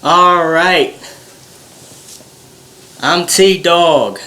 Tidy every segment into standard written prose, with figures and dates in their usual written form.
Alright, I'm T-Dawg,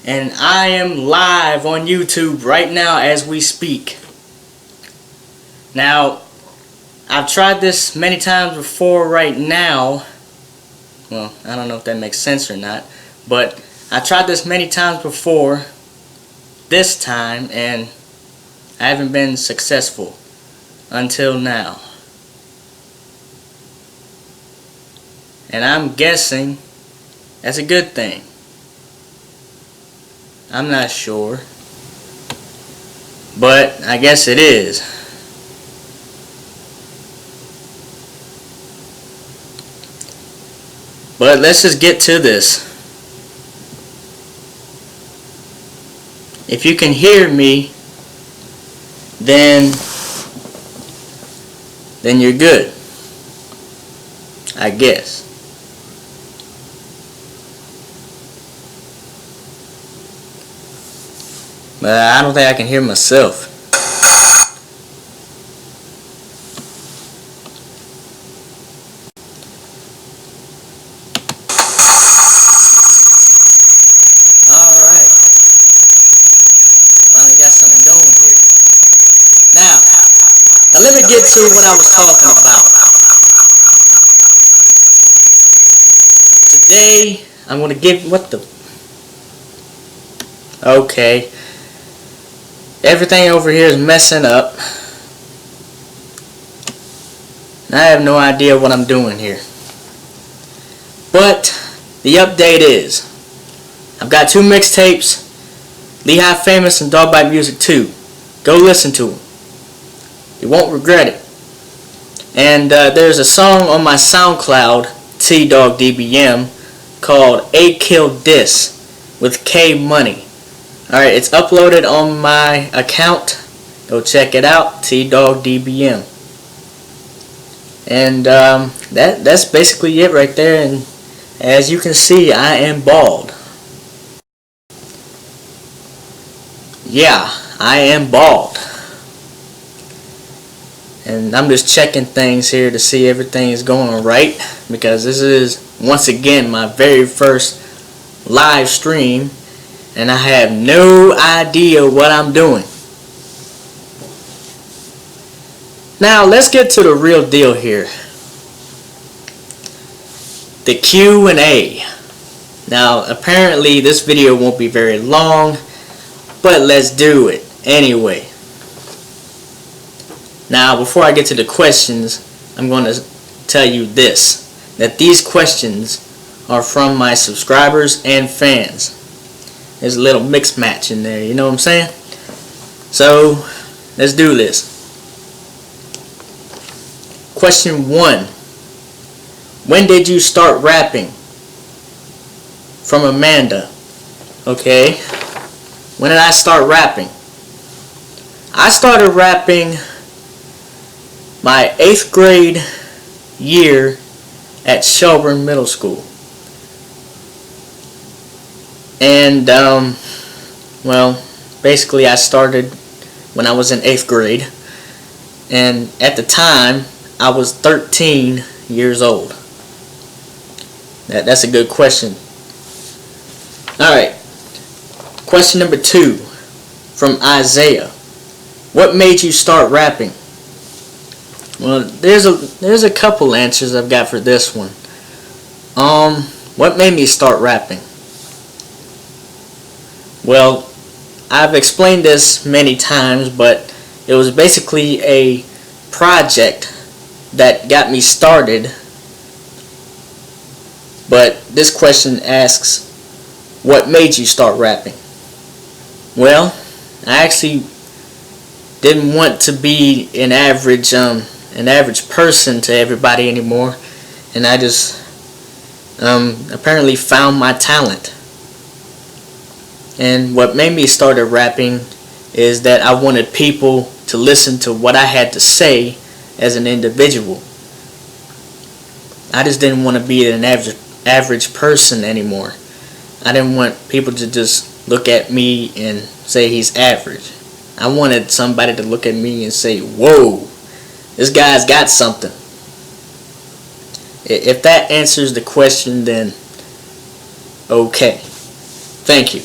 and I am live on YouTube right now as we speak. Now, I've tried this many times before right now. Well, I don't know if that makes sense or not, but I tried this many times before this time, and I haven't been successful until now. And I'm guessing that's a good thing. I'm not sure, but I guess it is. But let's just get to this. If you can hear me, then you're good, I guess. But I don't think I can hear myself. Alright. Finally got something going here. Now let me get to what I was talking about. Today, I'm going to give... Okay. Everything over here is messing up. And I have no idea what I'm doing here. But the update is, I've got 2 mixtapes, Lehigh Famous and Dog Bite Music 2. Go listen to them. You won't regret it. And there's a song on my SoundCloud, TDAWG-DBM, called A Kill Dis with K Money. Alright, it's uploaded on my account. Go check it out, TDAWG-DBM. And that's basically it right there. And as you can see, I am bald. Yeah, I am bald. And I'm just checking things here to see everything is going right, because this is once again my very first live stream. And I have no idea what I'm doing. Now let's get to the real deal here. The Q&A. Now apparently this video won't be very long, but let's do it anyway. Now before I get to the questions, I'm going to tell you this, that these questions are from my subscribers and fans. There's a little mix match in there, you know what I'm saying? So, let's do this. Question 1. When did you start rapping? From Amanda. Okay. When did I start rapping? I started rapping my 8th grade year at Shelburne Middle School. And, well, basically I started when I was in 8th grade. And at the time, I was 13 years old. That's a good question. Alright. Question number 2 from Isaiah. What made you start rapping? Well, there's a couple answers I've got for this one. What made me start rapping? Well, I've explained this many times, but it was basically a project that got me started. But this question asks, what made you start rapping? Well, I actually didn't want to be an average person to everybody anymore, and I just apparently found my talent. And what made me start rapping is that I wanted people to listen to what I had to say as an individual. I just didn't want to be an average person anymore. I didn't want people to just look at me and say he's average. I wanted somebody to look at me and say, whoa, this guy's got something. If that answers the question, then okay. Thank you.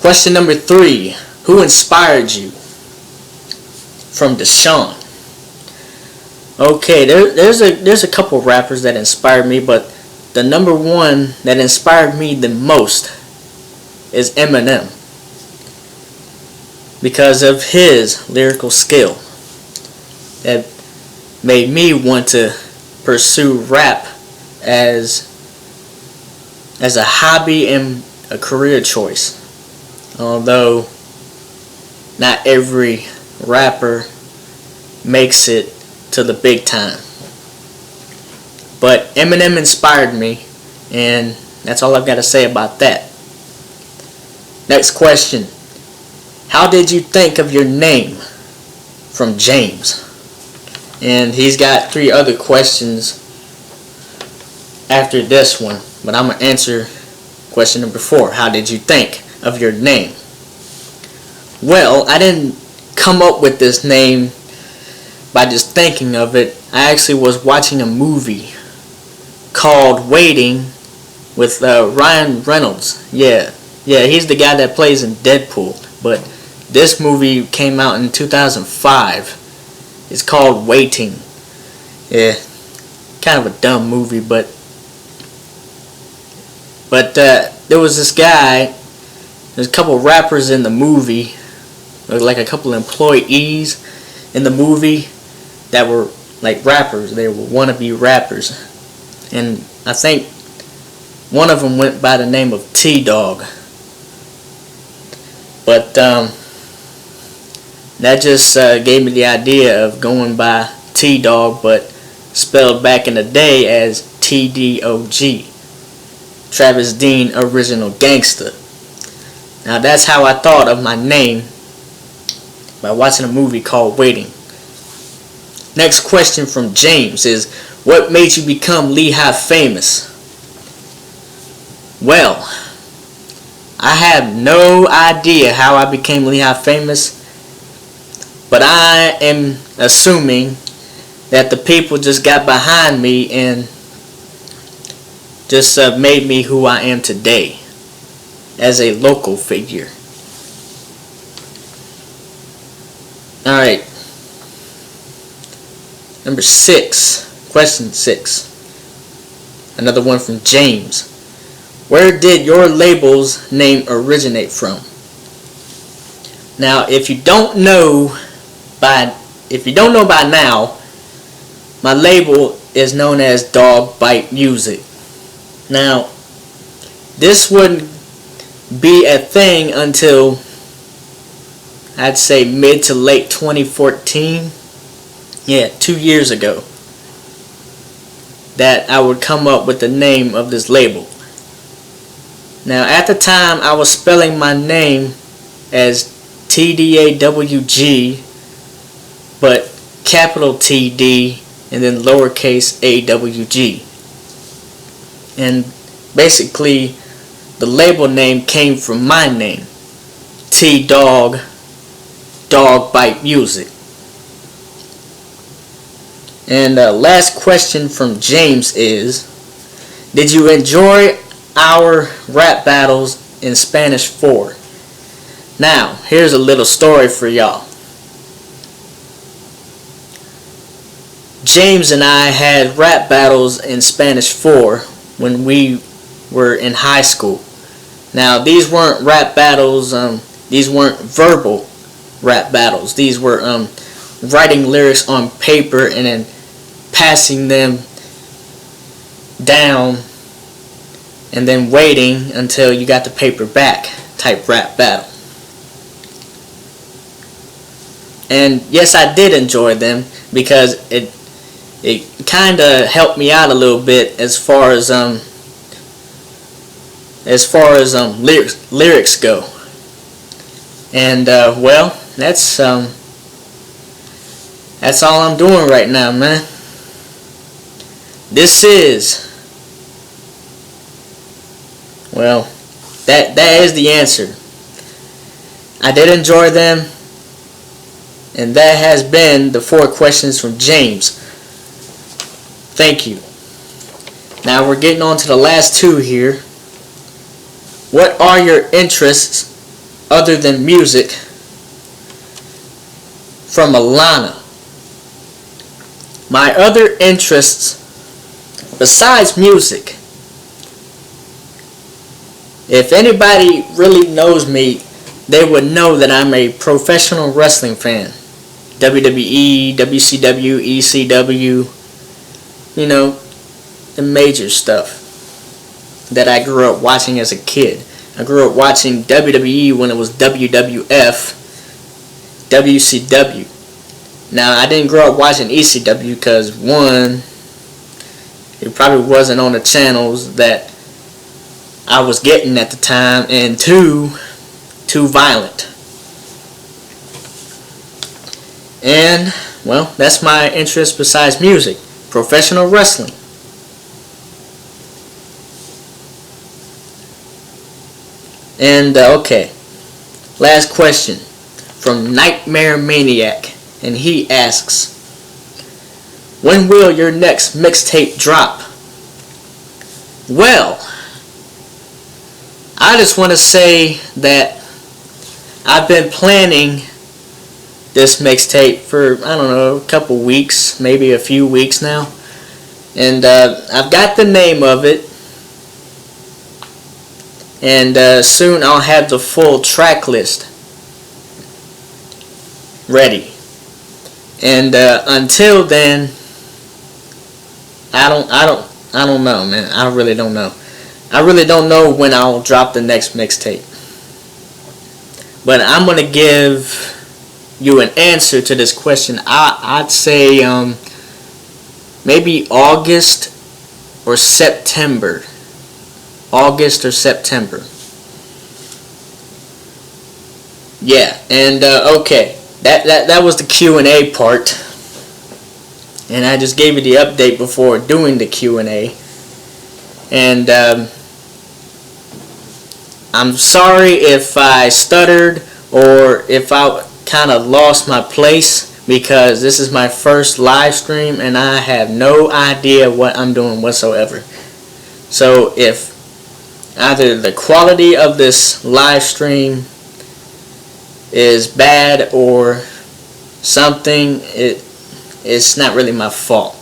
Question number 3. Who inspired you? From Deshaun. Okay, there's a couple rappers that inspired me, but the number one that inspired me the most is Eminem, because of his lyrical skill that made me want to pursue rap as a hobby and a career choice. Although not every rapper makes it to the big time. But Eminem inspired me, and that's all I've got to say about that. Next question. How did you think of your name? From James. And he's got 3 other questions after this one, but I'm going to answer question number 4. How did you think of your name? Well, I didn't come up with this name by just thinking of it. I actually was watching a movie called Waiting with Ryan Reynolds. Yeah, he's the guy that plays in Deadpool. But this movie came out in 2005. It's called Waiting. Yeah, kind of a dumb movie, but there was this guy. There's a couple rappers in the movie, like a couple employees in the movie that were like rappers. They were wannabe rappers, and I think one of them went by the name of T-Dawg. But that just gave me the idea of going by T-Dawg, but spelled back in the day as TDOG, Travis Dean Original Gangsta. Now that's how I thought of my name, by watching a movie called Waiting. Next question from James is, what made you become Lehigh famous? Well, I have no idea how I became Lehigh famous, but I am assuming that the people just got behind me and just made me who I am today as a local figure. Alright, number 6, question 6, another one from James. Where did your label's name originate from? Now, if you don't know by now, my label is known as Dog Bite Music. Now, this wouldn't be a thing until I'd say mid to late 2014. Yeah, 2 years ago, that I would come up with the name of this label. Now, at the time, I was spelling my name as TDAWG, but capital TD and then lowercase AWG. And basically, the label name came from my name, T-Dawg, Dog Bite Music. And last question from James is, did you enjoy our rap battles in Spanish 4? Now, here's a little story for y'all. James and I had rap battles in Spanish 4 when we were in high school. Now, these weren't rap battles, these weren't verbal rap battles. These were writing lyrics on paper and then passing them down and then waiting until you got the paper back type rap battle. And yes, I did enjoy them because it kind of helped me out a little bit as far as lyrics go. And well, that's all I'm doing right now, man. This is, well, that is the answer. I did enjoy them, and that has been the 4 questions from James. Thank you. Now we're getting on to the last two here. What are your interests other than music? From Alana. My other interests besides music. If anybody really knows me, they would know that I'm a professional wrestling fan. WWE, WCW, ECW, you know, the major stuff that I grew up watching as a kid. I grew up watching WWE when it was WWF, WCW. Now, I didn't grow up watching ECW because, one, it probably wasn't on the channels that I was getting at the time, and two, too violent. And, well, that's my interest besides music. Professional wrestling. And, okay. Last question from Nightmare Maniac. And he asks, when will your next mixtape drop? Well, I just want to say that I've been planning this mixtape for, I don't know, a couple weeks, maybe a few weeks now. And I've got the name of it. And soon I'll have the full track list ready. And until then, I don't know, man. I really don't know. I really don't know when I'll drop the next mixtape. But I'm gonna give you an answer to this question. I'd say maybe August or September. August or September. Yeah, and okay. That was the Q&A part. And I just gave you the update before doing the Q&A. And I'm sorry if I stuttered or if I kind of lost my place, because this is my first live stream and I have no idea what I'm doing whatsoever. So if either the quality of this live stream is bad or something, it's not really my fault.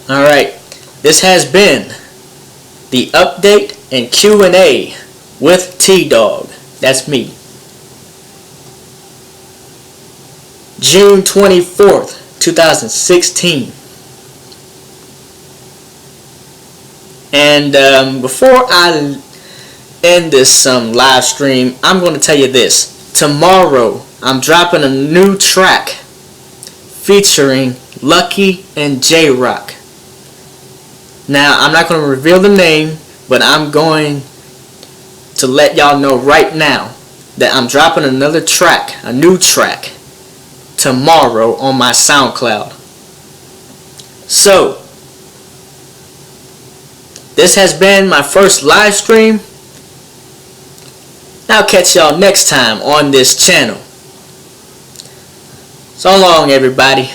Alright, this has been the update and Q&A with T-Dawg. That's me. June 24th, 2016. And before I end this live stream, I'm going to tell you this. Tomorrow, I'm dropping a new track featuring Lucky and J-Rock. Now, I'm not going to reveal the name, but I'm going to let y'all know right now that I'm dropping another track, a new track, tomorrow on my SoundCloud. So, this has been my first live stream. I'll catch y'all next time on this channel. So long, everybody.